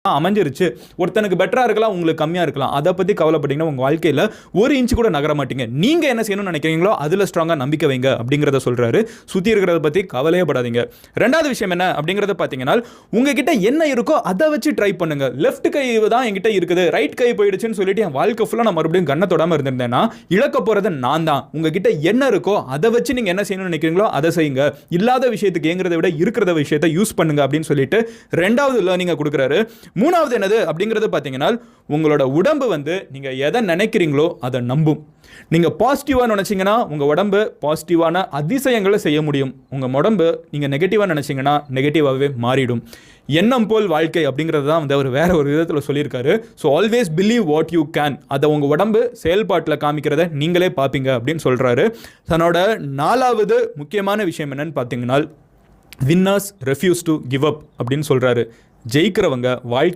அமைஞ்சிருச்சு. ஒருத்தனுக்கு பெட்டரா இருக்கலாம், உங்களுக்கு கம்மியா இருக்கலாம். அதை பத்தி கவலைப்பட்டீங்கன்னா உங்க வாழ்க்கையில ஒரு இன்ச் கூட நகர மாட்டீங்க. நீங்க என்ன செய்யணும்னு நினைக்கிறீங்களோ அதுல ஸ்ட்ராங்கா நம்பிக்கை வைங்க அப்படிங்கறத சொல்றாரு. சுத்தி இருக்கிறத பத்தி கவலையே படாதீங்க. ரெண்டாவது விஷயம் என்ன அப்படிங்கறத பாத்தீங்கன்னா, உங்ககிட்ட என்ன இருக்கோ அதை வச்சு ட்ரை பண்ணுங்க. லெஃப்ட் கை தான் என்கிட்ட இருக்குது, ரைட் கை போயிடுச்சுன்னு சொல்லிட்டு என் வாழ்க்கை ஃபுல்லா நான் மறுபடியும் கண்ணை தொடாம இருந்திருந்தேன்னா இழக்க போறது நான் தான். உங்ககிட்ட என்ன இருக்கோ அதை வச்சு நீங்க என்ன செய்யணும்னு நினைக்கிறீங்களோ அதை செய்யுங்க. இல்லாத விஷயத்துக்கு ஏங்குறதை விட இருக்கிறத விஷயத்தை யூஸ் பண்ணுங்க அப்படின்னு சொல்லிட்டு ரெண்டாவது லேர்னிங்கை கொடுக்குறாரு. மூணாவது என்னது அப்படிங்கிறது பார்த்தீங்கன்னா, உங்களோட உடம்பு நீங்க எதை நினைக்கிறீங்களோ அதை நம்பும். நீங்க பாசிட்டிவா நினைச்சீங்கன்னா உங்க உடம்பு பாசிட்டிவான அதிசயங்களை செய்ய முடியும். உங்க உடம்பு நீங்க நெகட்டிவா நினைச்சீங்கன்னா நெகட்டிவாகவே மாறிடும். எண்ணம் போல் வாழ்க்கை அப்படிங்கிறது தான் அவர் வேற ஒரு விதத்தில் சொல்லியிருக்காரு. So always believe what you can. அதை உங்க உடம்பு செயல்பாட்டில் காமிக்கிறத நீங்களே பார்ப்பீங்க அப்படின்னு சொல்றாரு. தன்னோட நாலாவது முக்கியமான விஷயம் என்னன்னு பார்த்தீங்கன்னா, winners refuse to give up அப்படின்னு சொல்றாரு. ஜெயிக்கிறவங்க வாழ்க்கை